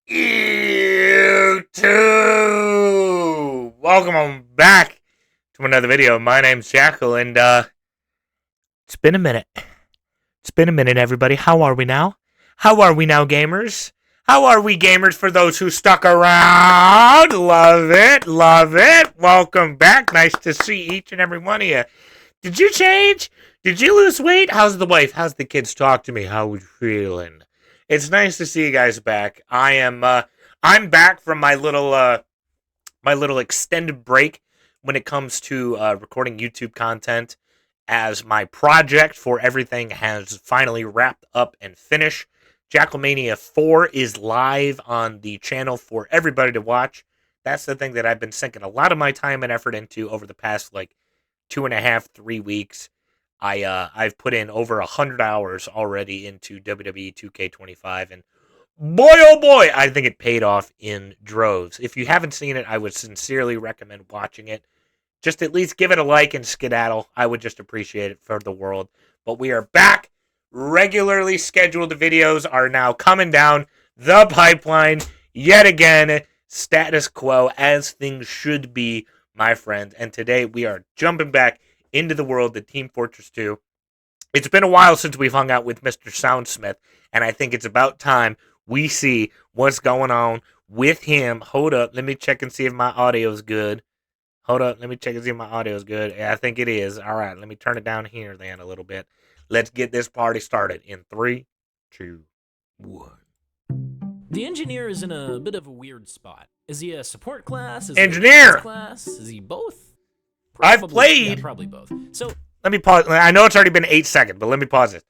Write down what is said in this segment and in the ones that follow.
YouTube! Welcome on back to another video. My name's Jackal, and it's been a minute. It's been a minute, everybody. How are we now? How are we now, gamers? How are we, gamers, for those who stuck around? Love it, love it. Welcome back. Nice to see each and every one of you. Did you change? Did you lose weight? How's the wife? How's the kids? Talk to me. How are we feeling? It's nice to see you guys back. I'm back from my little extended break when it comes to recording YouTube content, as my project for everything has finally wrapped up and finished. Jackalmania 4 is live on the channel for everybody to watch. That's the thing that I've been sinking a lot of my time and effort into over the past 2.5, 3 weeks. I've put in over 100 hours already into WWE 2K25, and boy, oh boy, I think it paid off in droves. If you haven't seen it, I would sincerely recommend watching it. Just at least give it a like and skedaddle. I would just appreciate it for the world. But we are back. Regularly scheduled videos are now coming down the pipeline yet again. Status quo, as things should be, my friend. And today we are jumping back into the world of Team Fortress 2. It's been a while since we've hung out with Mr. Soundsmith, and I think it's about time we see what's going on with him. Hold up, let me check and see if my audio's good. Hold up, let me check and see if my audio's good. Yeah, I think it is. All right, let me turn it down here then a little bit. Let's get this party started in 3, 2, 1. The engineer is in a bit of a weird spot. Is he a support class? Is Engineer! He a defense class? Is he both? I've played. Yeah, probably both. So let me pause. I know it's already been 8 seconds, but let me pause it.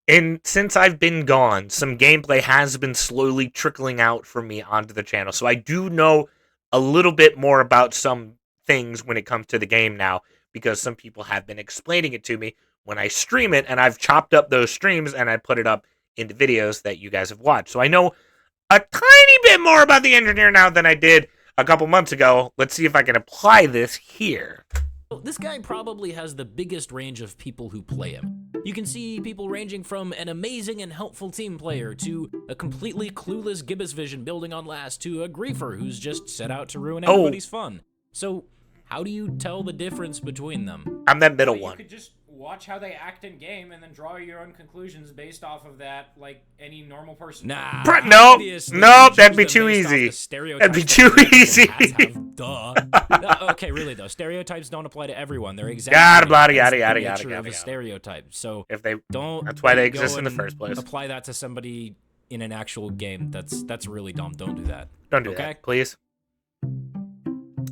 And since I've been gone, some gameplay has been slowly trickling out from me onto the channel. So I do know a little bit more about some things when it comes to the game now, because some people have been explaining it to me when I stream it, and I've chopped up those streams and I put it up into videos that you guys have watched. So I know a tiny bit more about the engineer now than I did a couple months ago. Let's see if I can apply this here. this guy probably has the biggest range of people who play him. You can see people ranging from an amazing and helpful team player to a completely clueless gibbous vision building on last to a griefer who's just set out to ruin everybody's fun. So how do you tell the difference between them? I'm that middle You one. could just watch how they act in game and then draw your own conclusions based off of that, like any normal person. Nah. Nope, that'd be too easy. That'd be too easy. Duh. Okay, really though, stereotypes don't apply to everyone. They're Yada, exactly yada, that's yada, the yada, nature yada, of a yada. stereotype. So If they don't. That's why they go exist in the and first place. Apply that to somebody in an actual game. That's really dumb. Don't do that. Don't do Okay? that, please.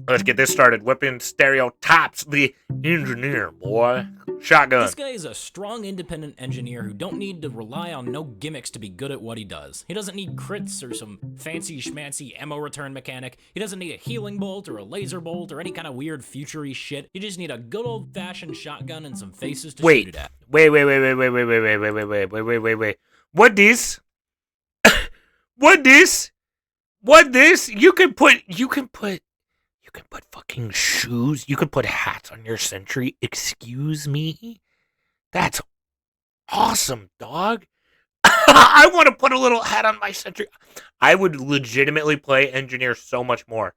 Let's get this started. Whipping Stereotypes, the engineer, boy. Shotgun. This guy is a strong, independent engineer who don't need to rely on no gimmicks to be good at what he does. He doesn't need crits or some fancy schmancy ammo return mechanic. He doesn't need a healing bolt or a laser bolt or any kind of weird future-y shit. You just need a good old-fashioned shotgun and some faces to shoot it at. Wait. What this? What this? What this? You can put fucking shoes. You could put hats on your sentry. Excuse me? That's awesome, dog. I want to put a little hat on my sentry. I would legitimately play engineer so much more.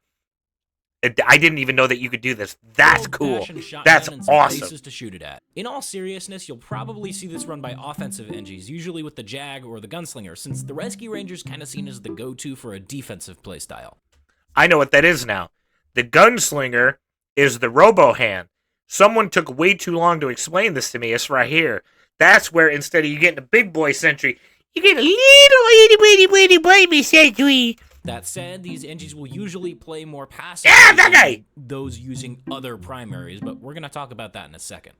I didn't even know that you could do this. That's cool. That's awesome. To shoot it at. In all seriousness, you'll probably see this run by offensive engies, usually with the Jag or the Gunslinger, since the Rescue Ranger's kind of seen as the go-to for a defensive playstyle. I know what that is now. The Gunslinger is the robo-hand. Someone took way too long to explain this to me. It's right here. That's where instead of you getting a big boy sentry, you get a little itty baby sentry. That said, these engies will usually play more passive that guy! than those using other primaries, but we're going to talk about that in a second.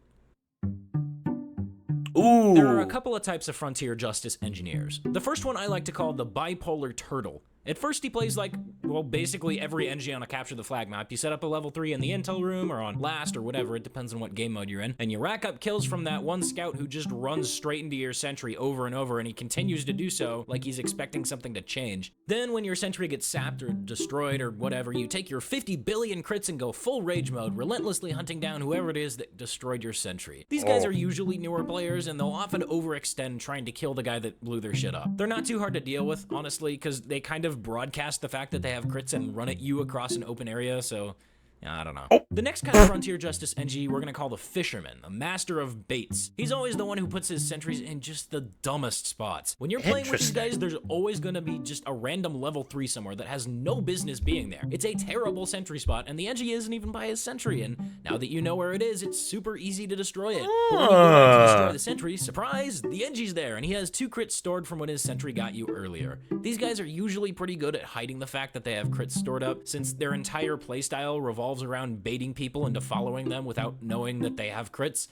Ooh. There are a couple of types of Frontier Justice engineers. The first one I like to call the bipolar turtle. At first he plays like well, basically every NG on a capture the flag map. You set up a level 3 in the intel room or on last or whatever, it depends on what game mode you're in, and you rack up kills from that one scout who just runs straight into your sentry over and over, and he continues to do so like he's expecting something to change. Then when your sentry gets sapped or destroyed or whatever, you take your 50 billion crits and go full rage mode, relentlessly hunting down whoever it is that destroyed your sentry. These guys are usually newer players, and they'll often overextend trying to kill the guy that blew their shit up. They're not too hard to deal with, honestly, because they kind of broadcast the fact that they have crits and run at you across an open area, so I don't know. The next kind of Frontier Justice NG we're gonna call the Fisherman, the master of baits. He's always the one who puts his sentries in just the dumbest spots. When you're playing with these guys, there's always gonna be just a random level 3 somewhere that has no business being there. It's a terrible sentry spot, and the NG isn't even by his sentry, and now that you know where it is, it's super easy to destroy it. But when you go out to destroy the sentry, surprise, the NG's there, and he has 2 crits stored from when his sentry got you earlier. These guys are usually pretty good at hiding the fact that they have crits stored up, since their entire playstyle revolves around baiting people into following them without knowing that they have crits.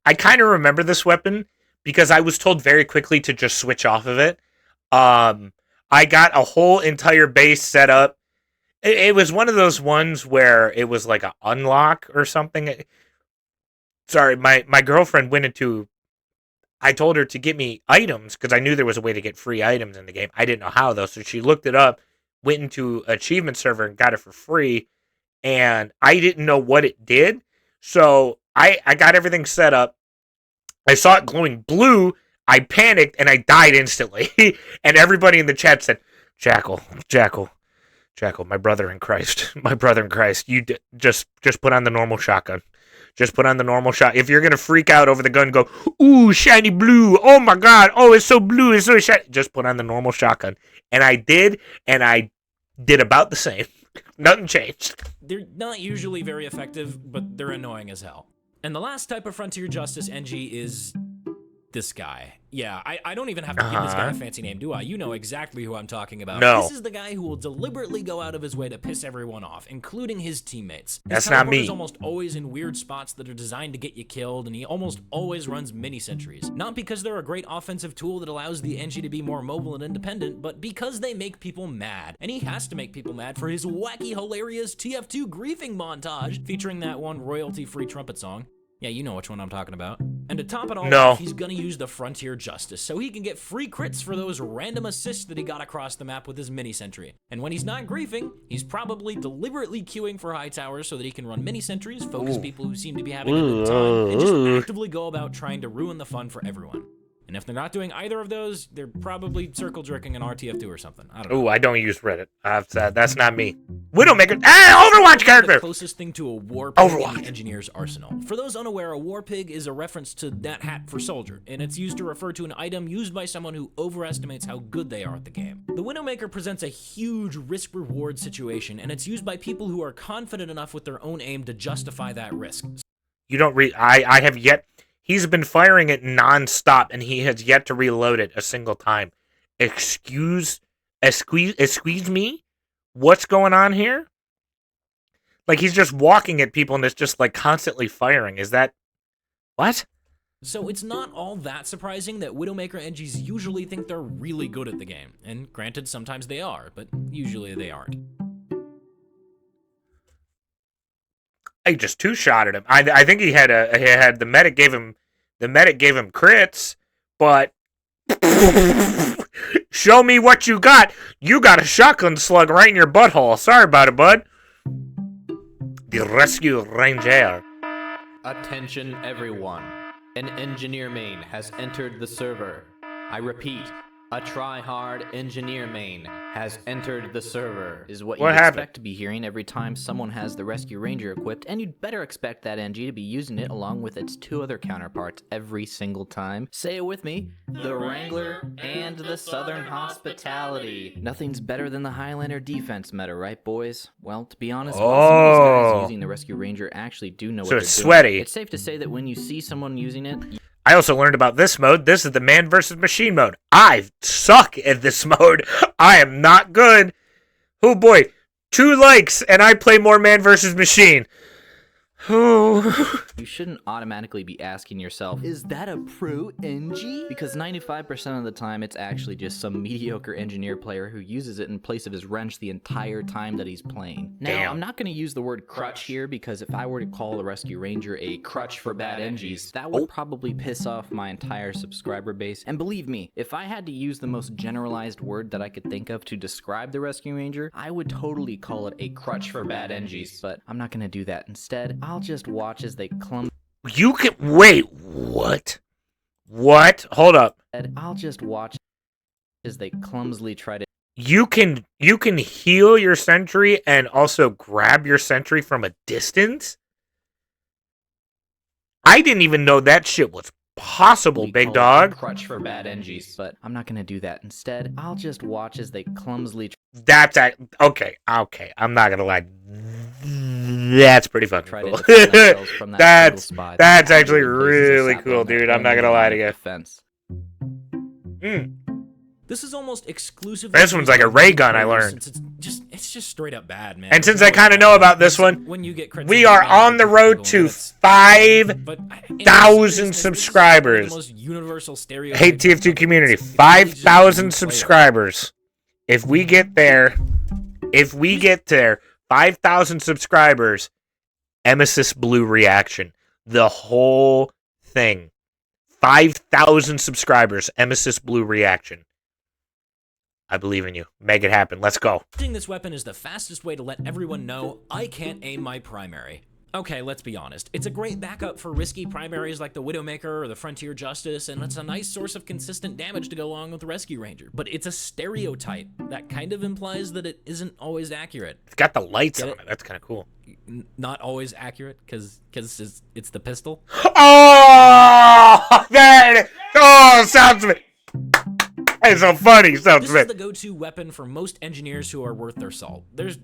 I kind of remember this weapon because I was told very quickly to just switch off of it. I got a whole entire base set up. It was one of those ones where it was like an unlock or something. Sorry, my girlfriend went into... I told her to get me items because I knew there was a way to get free items in the game. I didn't know how, though, so she looked it up, went into Achievement Server and got it for free. And I didn't know what it did, so I got everything set up. I saw it glowing blue, I panicked, and I died instantly. And everybody in the chat said, Jackal, my brother in Christ, you just put on the normal shotgun. Just put on the normal shot. If you're going to freak out over the gun, go, ooh, shiny blue, oh my god, oh, it's so blue, it's so shiny. Just put on the normal shotgun. And I did about the same. Nothing changed. They're not usually very effective, but they're annoying as hell. And the last type of Frontier Justice NG is this guy. Yeah, I don't even have to give this guy a fancy name, do I? You know exactly who I'm talking about. No. This is the guy who will deliberately go out of his way to piss everyone off, including his teammates. That's not me. He's almost always in weird spots that are designed to get you killed, and he almost always runs mini-sentries. Not because they're a great offensive tool that allows the NG to be more mobile and independent, but because they make people mad. And he has to make people mad for his wacky, hilarious TF2 griefing montage, featuring that one royalty-free trumpet song. Yeah, you know which one I'm talking about. And to top it all off, he's gonna use the Frontier Justice, so he can get free crits for those random assists that he got across the map with his mini-sentry. And when he's not griefing, he's probably deliberately queuing for high towers so that he can run mini-sentries, focus people who seem to be having a good time, and just actively go about trying to ruin the fun for everyone. And if they're not doing either of those, they're probably circle jerking an RTF2 or something. I don't know. Ooh, I don't use Reddit. That's not me. Widowmaker. Overwatch character! The closest thing to a war pig in the engineer's arsenal. For those unaware, a war pig is a reference to that hat for soldier, and it's used to refer to an item used by someone who overestimates how good they are at the game. The Widowmaker presents a huge risk-reward situation, and it's used by people who are confident enough with their own aim to justify that risk. You don't I have yet... He's been firing it non-stop, and he has yet to reload it a single time. Excuse me? What's going on here? Like, he's just walking at people, and it's just, like, constantly firing. Is that... What? So it's not all that surprising that Widowmaker NGs usually think they're really good at the game. And granted, sometimes they are, but usually they aren't. I just two-shotted him. I think he had the medic gave him crits, but show me what you got. You got a shotgun slug right in your butthole. Sorry about it, bud. The Rescue Ranger. Attention everyone. An engineer main has entered the server. I repeat, a tryhard engineer main has entered the server. Is what you'd expect to be hearing every time someone has the Rescue Ranger equipped, and you'd better expect that NG to be using it along with its 2 other counterparts every single time. Say it with me. The Wrangler and the Southern Hospitality. Nothing's better than the Highlander defense meta, right, boys? Well, to be honest, some of these guys using the Rescue Ranger actually do know what they're doing. Sweaty. It's safe to say that when you see someone using it... I also learned about this mode. This is the man versus machine mode. I suck at this mode. I am not good. Oh boy, 2 likes and I play more man versus machine. You shouldn't automatically be asking yourself, is that a pro NG? Because 95% of the time, it's actually just some mediocre engineer player who uses it in place of his wrench the entire time that he's playing. Now, Damn. I'm not going to use the word crutch here, because if I were to call the Rescue Ranger a crutch for bad NGs, that would probably piss off my entire subscriber base. And believe me, if I had to use the most generalized word that I could think of to describe the Rescue Ranger, I would totally call it a crutch for bad NGs. But I'm not going to do that. Instead, I'll just watch as they You can wait. What? What? Hold up. I'll just watch as they clumsily try to. You can heal your sentry and also grab your sentry from a distance? I didn't even know that shit was possible, big dog. Crutch for bad NGs, but I'm not gonna do that. Instead, I'll just watch as they clumsily. That's okay. I'm not gonna lie. That's pretty fucking Try cool. to defend themselves from that single spot That's that actually really places really us out cool, on that dude. I'm not gonna only lie line to of you. defense. This is almost exclusively. This one's like a ray gun, I learned. Since it's just straight up bad, man. And since I kind of know about this one, when you get crits we and are bad on the people, road to it's- 5,000 subscribers. The most universal stereotype. Hey, TF2 community, It's really just 5,000 a new player. subscribers. If we get there, 5,000 subscribers, Emesis Blue reaction. The whole thing. 5,000 subscribers, Emesis Blue reaction. I believe in you. Make it happen. Let's go. Using this weapon is the fastest way to let everyone know I can't aim my primary. Okay, let's be honest. It's a great backup for risky primaries like the Widowmaker or the Frontier Justice, and it's a nice source of consistent damage to go along with the Rescue Ranger. But it's a stereotype. That kind of implies that it isn't always accurate. It's got the lights Get on it? it. That's kind of cool. Not always accurate, because it's the pistol. Oh, there it is. Oh, sounds me. It's so funny. Sounds This me. is the go-to weapon for most engineers who are worth their salt. There's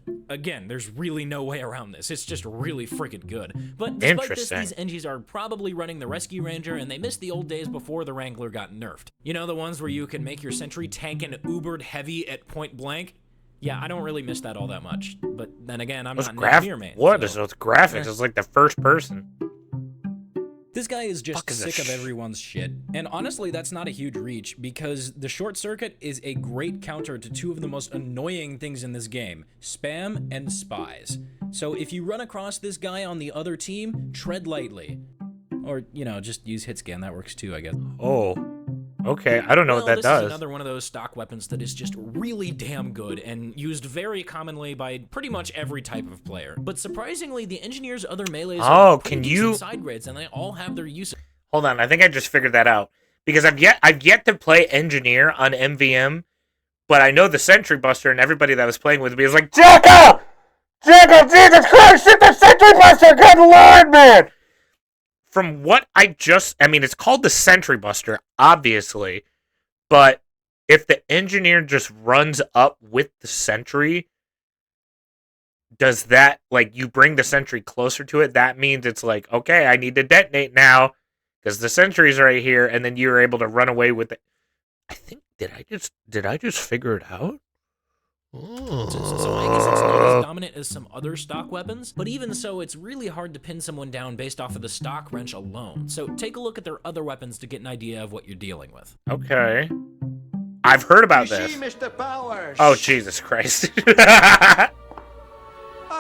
really no way around this. It's just really freaking good. But despite this, Interesting. these Engies are probably running the Rescue Ranger, and they miss the old days before the Wrangler got nerfed. You know, the ones where you can make your sentry tank an ubered heavy at point blank? Yeah, I don't really miss that all that much. But then again, I'm not an engineer, man. What so- is those graphics? It's like the first person. This guy is just Fuck is sick this of everyone's shit. And honestly, that's not a huge reach, because the short circuit is a great counter to two of the most annoying things in this game, spam and spies. So if you run across this guy on the other team, tread lightly. Or, you know, just use hit scan, that works too, I guess. Oh, okay. I don't know what that this does. is another one of those stock weapons that is just really damn good and used very commonly by pretty much every type of player. But surprisingly, the Engineer's other melees Oh, are pretty can decent you- side grades, and they all have their use. Hold on, I think I just figured that out because I've yet to play Engineer on MVM, but I know the Sentry Buster and everybody that was playing with me is like, Jacko, Jesus Christ, shoot the Sentry Buster, good lord, man. From what I mean, it's called the Sentry Buster, obviously, but if the Engineer just runs up with the Sentry, does that, like, you bring the Sentry closer to it? That means it's like, okay, I need to detonate now because the Sentry's right here, and then you're able to run away with it. I think, did I just figure it out? So I guess it's not as dominant as some other stock weapons, but even so, it's really hard to pin someone down based off of the stock wrench alone. So take a look at their other weapons to get an idea of what you're dealing with. Okay. I've heard about this. Mr. Powers. Oh, Jesus Christ. I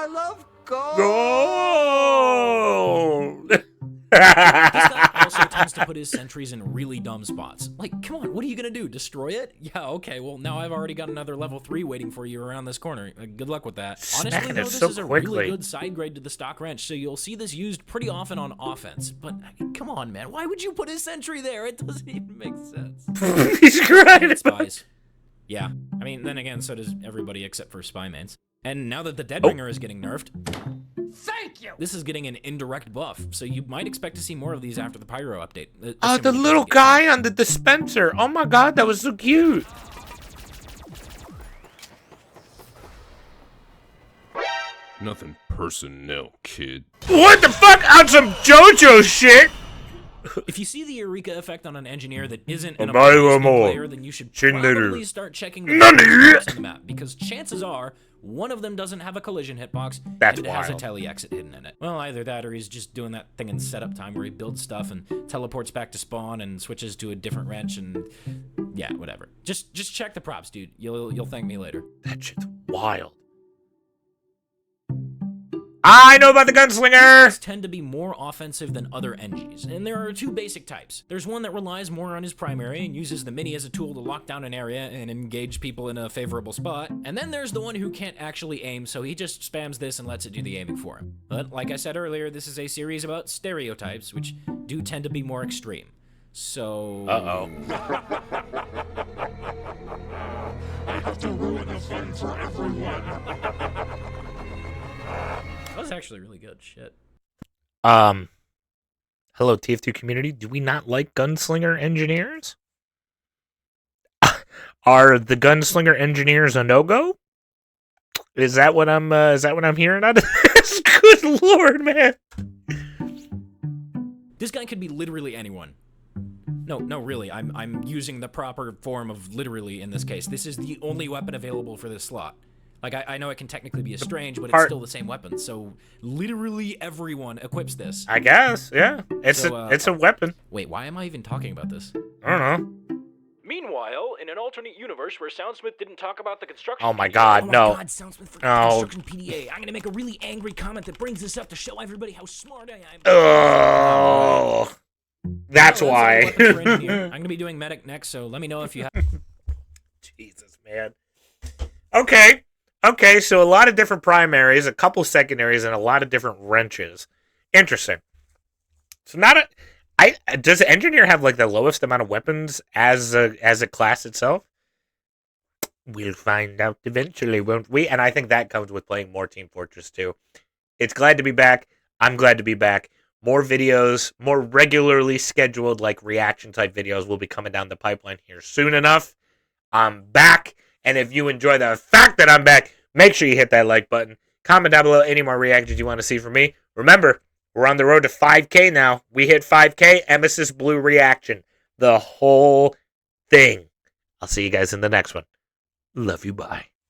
love gold. Gold! This guy also tends to put his sentries in really dumb spots. Like, come on, what are you gonna do? Destroy it? Yeah, okay, well, now I've already got another level 3 waiting for you around this corner. Good luck with that. Honestly, Snapping though, it this so is a quickly. really good side grade to the stock wrench, so you'll see this used pretty often on offense. But, come on, man, why would you put his sentry there? It doesn't even make sense. He's crying. Spies. Yeah, I mean, then again, so does everybody except for spy mains. And now that the Deadbringer is getting nerfed, Thank you. this is getting an indirect buff, so you might expect to see more of these after the Pyro update. Oh, assuming the it little doesn't get guy on the dispenser. Oh my god, that was so cute. Nothing personnel, kid. What the fuck? On some JoJo shit? If you see the Eureka effect on an engineer that isn't an Omae wa opposing mo. player, then you should Shinderu. probably start checking the Nani? maps on the map, because chances are, one of them doesn't have a collision hitbox, That's and it has a wild. tele-exit hidden in it. Well, either that or he's just doing that thing in setup time where he builds stuff and teleports back to spawn and switches to a different wrench and yeah, whatever. Just check the props, dude. You'll thank me later. That shit's wild. I know about the Gunslinger! Tend to be more offensive than other NGs, and there are two basic types. There's one that relies more on his primary and uses the mini as a tool to lock down an area and engage people in a favorable spot, and then there's the one who can't actually aim, so he just spams this and lets it do the aiming for him. But like I said earlier, this is a series about stereotypes, which do tend to be more extreme. So... Uh-oh. I have to ruin the fun for everyone. That was actually really good. Shit. Hello, TF2 community. Do we not like Gunslinger engineers? Are the Gunslinger engineers a no-go? Is that what I'm hearing out of this? Good lord, man. This guy could be literally anyone. No, really. I'm using the proper form of literally in this case. This is the only weapon available for this slot. Like, I know it can technically be a strange, but it's still the same weapon. So, literally everyone equips this. I guess, yeah. It's a weapon. Wait, why am I even talking about this? I don't know. Meanwhile, in an alternate universe where Soundsmith didn't talk about the construction Oh my god, no. Soundsmith forgot Oh. the construction PDA. I'm gonna make a really angry comment that brings this up to show everybody how smart I am. Oh. That's Well, why. that's all weapons for engineer. I'm gonna be doing medic next, so let me know if you have... Jesus, man. Okay, so a lot of different primaries, a couple secondaries, and a lot of different wrenches. Interesting. So does the engineer have like the lowest amount of weapons as a class itself? We'll find out eventually, won't we? And I think that comes with playing more Team Fortress 2. It's glad to be back. I'm glad to be back. More videos, more regularly scheduled like reaction type videos will be coming down the pipeline here soon enough. I'm back. And if you enjoy the fact that I'm back, make sure you hit that like button. Comment down below any more reactions you want to see from me. Remember, we're on the road to 5K now. We hit 5K, Emesis Blue reaction. The whole thing. I'll see you guys in the next one. Love you, bye.